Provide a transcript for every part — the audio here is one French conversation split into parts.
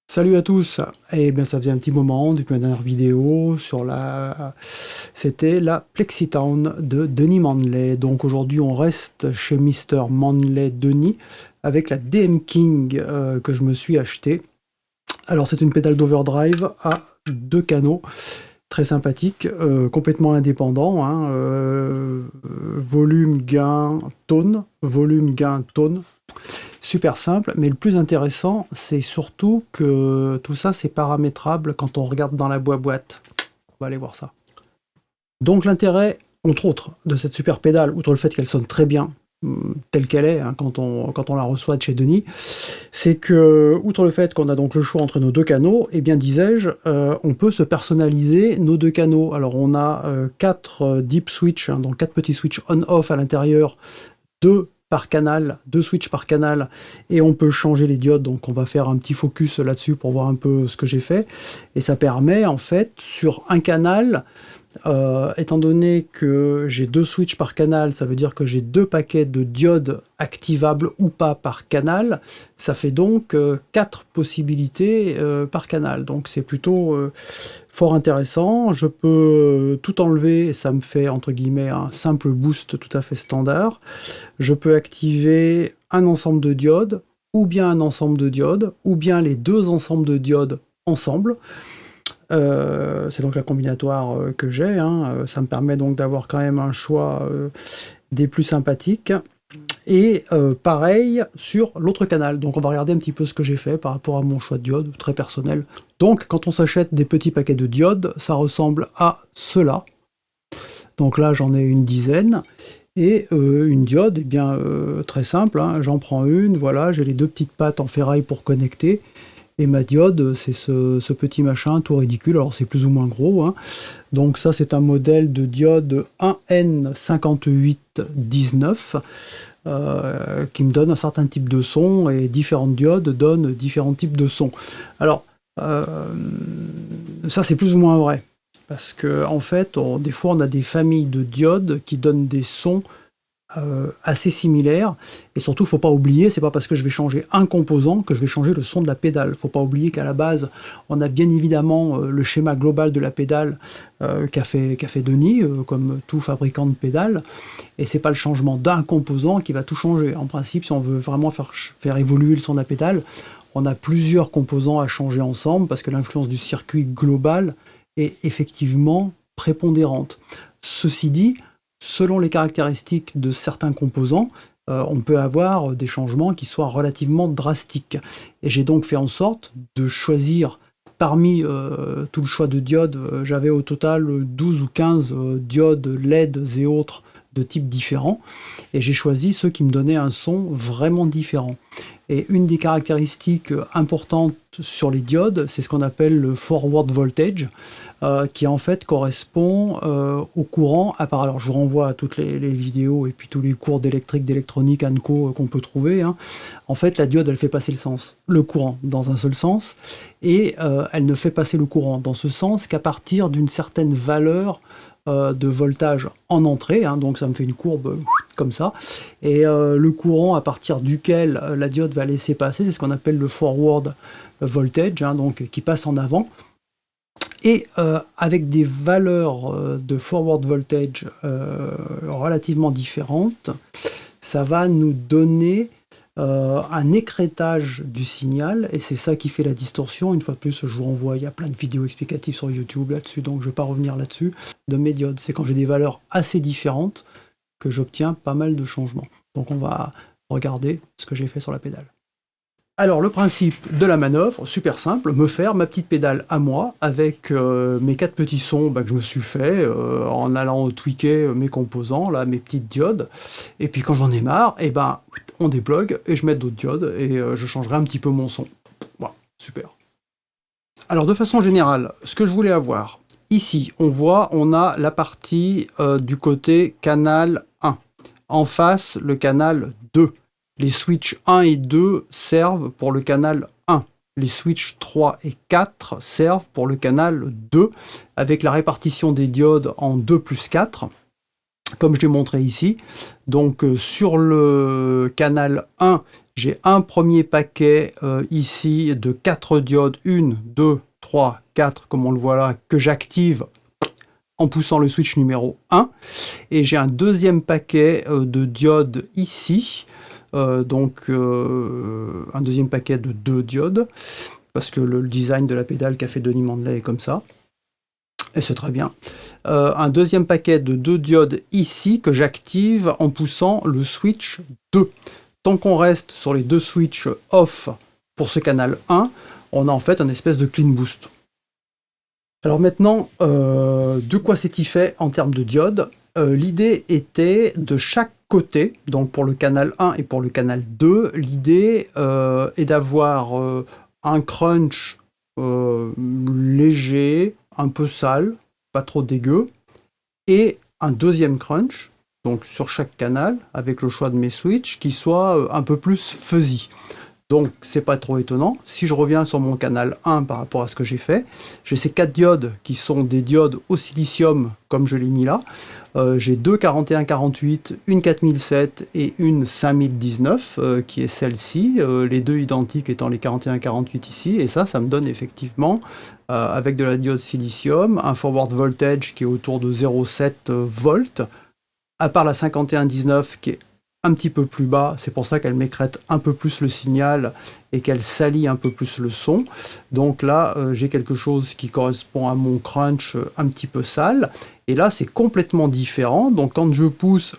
Salut à tous. Eh bien, ça faisait un petit moment depuis ma dernière vidéo sur c'était la Plexitown de Denis Manley. Donc aujourd'hui, on reste chez Mister Manley Denis avec la DM King que je me suis acheté. Alors c'est une pédale d'overdrive à deux canaux, très sympathique, complètement indépendant, hein, volume, gain, tone, volume, gain, tone. Super simple, mais le plus intéressant, c'est surtout que tout ça, c'est paramétrable quand on regarde dans la boîte. On va aller voir ça. Donc l'intérêt, entre autres, de cette super pédale, outre le fait qu'elle sonne très bien, telle qu'elle est, hein, quand on la reçoit de chez Denis, c'est que, outre le fait qu'on a donc le choix entre nos deux canaux, eh bien, disais-je, on peut se personnaliser nos deux canaux. Alors on a 4 deep switch, hein, donc 4 petits switch on-off à l'intérieur, 2 par canal, 2 switches par canal, et on peut changer les diodes, donc on va faire un petit focus là-dessus pour voir un peu ce que j'ai fait, et ça permet en fait, sur un canal, étant donné que j'ai 2 switches par canal, ça veut dire que j'ai 2 paquets de diodes activables ou pas par canal, ça fait donc 4 possibilités par canal, donc c'est plutôt fort intéressant. Je peux tout enlever, ça me fait entre guillemets un simple boost tout à fait standard. Je peux activer un ensemble de diodes, ou bien un ensemble de diodes, ou bien les deux ensembles de diodes ensemble. C'est donc la combinatoire que j'ai, hein. Ça me permet donc d'avoir quand même un choix des plus sympathiques. Et pareil sur l'autre canal. Donc on va regarder un petit peu ce que j'ai fait par rapport à mon choix de diode, très personnel. Donc quand on s'achète des petits paquets de diodes, ça ressemble à cela. Donc là j'en ai une dizaine. Et une diode, eh bien très simple, hein. J'en prends une, voilà, j'ai les deux petites pattes en ferraille pour connecter. Et ma diode, c'est ce petit machin tout ridicule, alors c'est plus ou moins gros, hein. Donc ça c'est un modèle de diode 1N5819 qui me donne un certain type de son, et différentes diodes donnent différents types de sons. Alors euh, ça c'est plus ou moins vrai, parce que en fait des fois on a des familles de diodes qui donnent des sons assez similaires, et surtout faut pas oublier, c'est pas parce que je vais changer un composant que je vais changer le son de la pédale. Faut pas oublier qu'à la base on a bien évidemment le schéma global de la pédale qu'a fait Denis, comme tout fabricant de pédales, et c'est pas le changement d'un composant qui va tout changer. En principe, si on veut vraiment faire évoluer le son de la pédale, on a plusieurs composants à changer ensemble, parce que l'influence du circuit global est effectivement prépondérante. Ceci dit, selon les caractéristiques de certains composants, on peut avoir des changements qui soient relativement drastiques. Et j'ai donc fait en sorte de choisir parmi tout le choix de diodes, j'avais au total 12 ou 15 diodes LED et autres de types différents, et j'ai choisi ceux qui me donnaient un son vraiment différent. Et une des caractéristiques importantes sur les diodes, c'est ce qu'on appelle le forward voltage, qui en fait correspond au courant. Alors je vous renvoie à toutes les vidéos et puis tous les cours d'électrique, d'électronique, ANCO qu'on peut trouver, hein. En fait, la diode, elle fait passer le courant dans un seul sens, et elle ne fait passer le courant dans ce sens qu'à partir d'une certaine valeur de voltage en entrée, hein. Donc ça me fait une courbe comme ça, et le courant à partir duquel la diode va laisser passer, c'est ce qu'on appelle le forward voltage, hein, donc qui passe en avant. Et avec des valeurs de forward voltage relativement différentes, ça va nous donner un écrêtage du signal, et c'est ça qui fait la distorsion. Une fois de plus, je vous renvoie, il y a plein de vidéos explicatives sur YouTube là-dessus, donc je ne vais pas revenir là-dessus, de mes diodes. C'est quand j'ai des valeurs assez différentes que j'obtiens pas mal de changements. Donc on va regarder ce que j'ai fait sur la pédale. Alors le principe de la manœuvre, super simple, me faire ma petite pédale à moi avec mes 4 petits sons que je me suis fait en allant tweaker mes composants, là, mes petites diodes, et puis quand j'en ai marre, et ben on déplogue et je mets d'autres diodes, et je changerai un petit peu mon son. Voilà, super. Alors de façon générale, ce que je voulais avoir, ici on voit, on a la partie du côté canal 1, en face le canal 2. Les switches 1 et 2 servent pour le canal 1. Les switches 3 et 4 servent pour le canal 2, avec la répartition des diodes en 2 plus 4. comme je l'ai montré ici. Donc sur le canal 1, j'ai un premier paquet ici de 4 diodes, 1, 2, 3, 4, comme on le voit là, que j'active en poussant le switch numéro 1. Et j'ai un deuxième paquet de diodes ici, un deuxième paquet de 2 diodes, parce que le design de la pédale qu'a fait Denis Mandley est comme ça. Et c'est très bien. Un deuxième paquet de 2 diodes ici que j'active en poussant le switch 2. Tant qu'on reste sur les 2 switches off pour ce canal 1, on a en fait un espèce de clean boost. Alors maintenant, de quoi c'est-il fait en termes de diodes? L'idée était de chaque côté, donc pour le canal 1 et pour le canal 2, l'idée est d'avoir un crunch léger, un peu sale, pas trop dégueu, et un deuxième crunch, donc sur chaque canal, avec le choix de mes switches, qui soit un peu plus fuzzy. Donc c'est pas trop étonnant. Si je reviens sur mon canal 1 par rapport à ce que j'ai fait, j'ai ces 4 diodes qui sont des diodes au silicium comme je l'ai mis là. J'ai deux 4148, une 4007 et une 5019 qui est celle-ci, les deux identiques étant les 4148 ici, et ça me donne effectivement, avec de la diode silicium, un forward voltage qui est autour de 0,7 volts, à part la 5119 qui est un petit peu plus bas, c'est pour ça qu'elle m'écrète un peu plus le signal et qu'elle salit un peu plus le son. Donc là, j'ai quelque chose qui correspond à mon crunch un petit peu sale. Et là, c'est complètement différent. Donc quand je pousse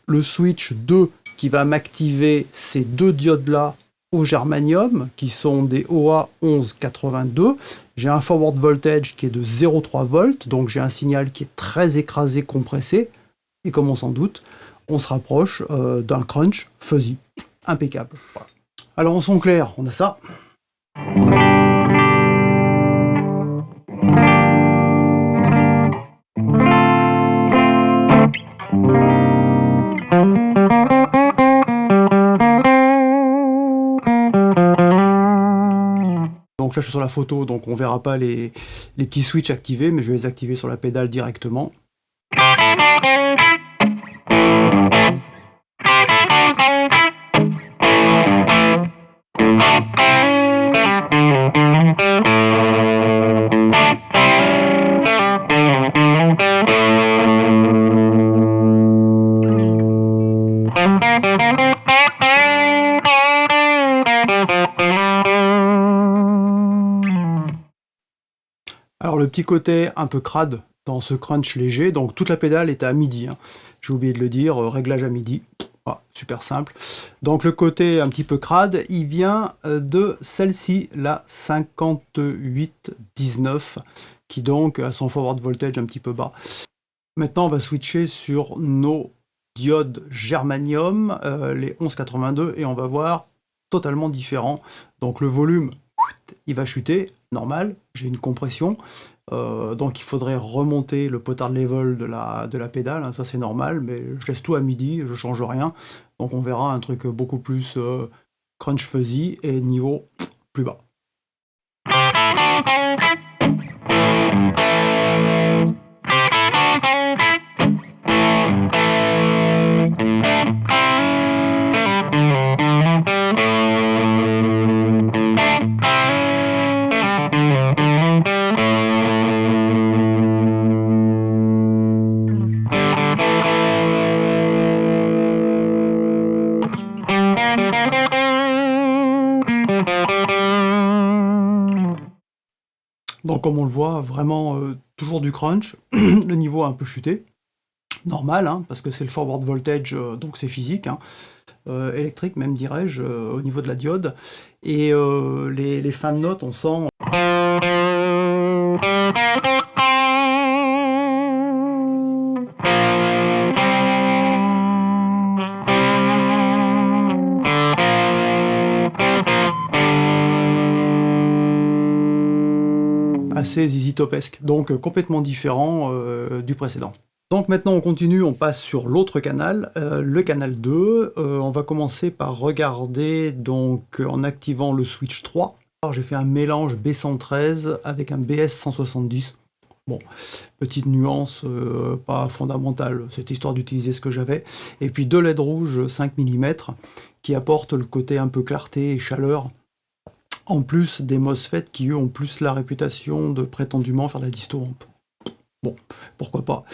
le switch 2 qui va m'activer ces deux diodes-là au germanium, qui sont des OA 1182, j'ai un forward voltage qui est de 0,3 volts, donc j'ai un signal qui est très écrasé, compressé. Et comme on s'en doute, on se rapproche d'un crunch fuzzy. Impeccable. Voilà. Alors en son clair, on a ça. Donc là je suis sur la photo, donc on verra pas les petits switches activés, mais je vais les activer sur la pédale directement. Alors le petit côté un peu crade dans ce crunch léger, donc toute la pédale est à midi, hein. J'ai oublié de le dire, réglage à midi, super simple. Donc le côté un petit peu crade, il vient de celle-ci, la 5819, qui donc a son forward voltage un petit peu bas. Maintenant on va switcher sur nos diodes germanium, les 1182, et on va voir totalement différent. Donc le volume, il va chuter, normal, j'ai une compression, donc il faudrait remonter le potard level de la pédale, hein, ça c'est normal, mais je laisse tout à midi, je change rien, donc on verra un truc beaucoup plus crunch fuzzy et niveau plus bas. Donc comme on le voit, vraiment toujours du crunch, le niveau a un peu chuté, normal, hein, parce que c'est le forward voltage, donc c'est physique, hein, électrique même dirais-je, au niveau de la diode, et les fins de notes, on sent... assez ZZ Topesque, donc complètement différent du précédent. Donc maintenant on continue, on passe sur l'autre canal, le canal 2. On va commencer par regarder donc en activant le switch 3. Alors j'ai fait un mélange B113 avec un BS170. Bon, petite nuance, pas fondamentale, c'est histoire d'utiliser ce que j'avais. Et puis 2 LED rouges 5 millimètres qui apportent le côté un peu clarté et chaleur, en plus des MOSFET qui, eux, ont plus la réputation de prétendument faire de la disto amp. Bon, pourquoi pas.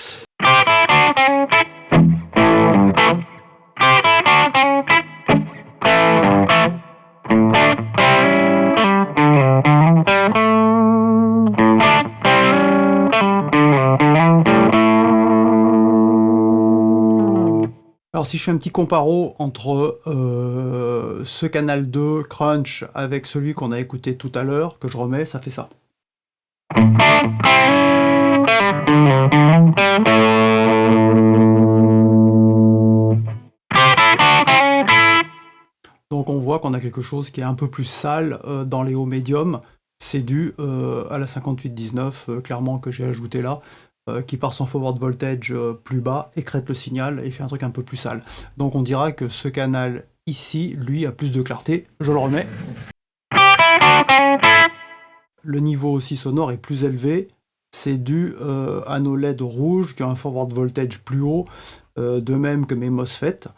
Alors si je fais un petit comparo entre ce canal 2 Crunch avec celui qu'on a écouté tout à l'heure, que je remets, ça fait ça. Donc on voit qu'on a quelque chose qui est un peu plus sale dans les hauts médiums. C'est dû à la 5819, clairement, que j'ai ajouté là, qui part son forward voltage plus bas, écrète le signal et fait un truc un peu plus sale. Donc on dira que ce canal ici, lui, a plus de clarté. Je le remets. Le niveau aussi sonore est plus élevé. C'est dû à nos LED rouges qui ont un forward voltage plus haut, de même que mes MOSFET.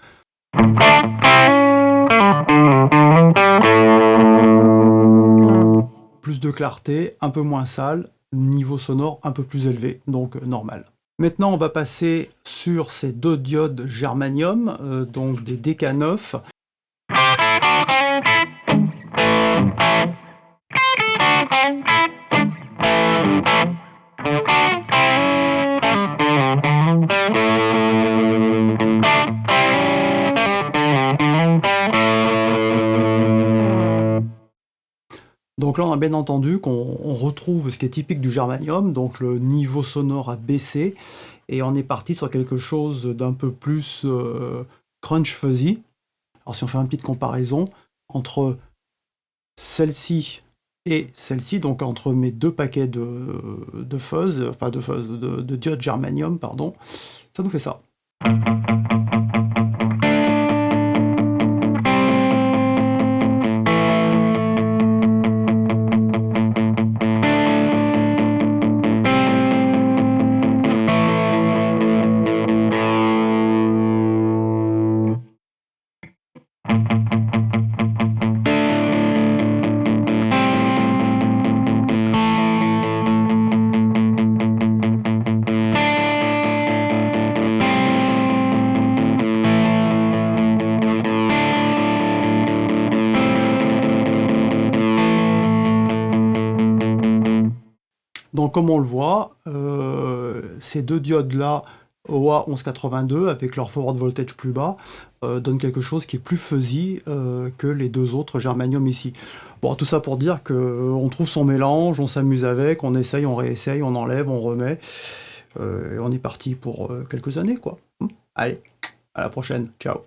Plus de clarté, un peu moins sale, niveau sonore un peu plus élevé, donc normal. Maintenant, on va passer sur ces 2 diodes germanium, donc des DK9. Donc là, on a bien entendu qu'on retrouve ce qui est typique du germanium, donc le niveau sonore a baissé, et on est parti sur quelque chose d'un peu plus crunch fuzzy. Alors si on fait une petite comparaison entre celle-ci et celle-ci, donc entre mes 2 paquets de fuzz, enfin de diodes germanium, pardon, ça nous fait ça. Donc comme on le voit, ces 2 diodes-là, OA 1182, avec leur forward voltage plus bas, donnent quelque chose qui est plus fuzzy que les 2 autres germanium ici. Bon, tout ça pour dire qu'on trouve son mélange, on s'amuse avec, on essaye, on réessaye, on enlève, on remet, et on est parti pour quelques années, quoi. Allez, à la prochaine, ciao.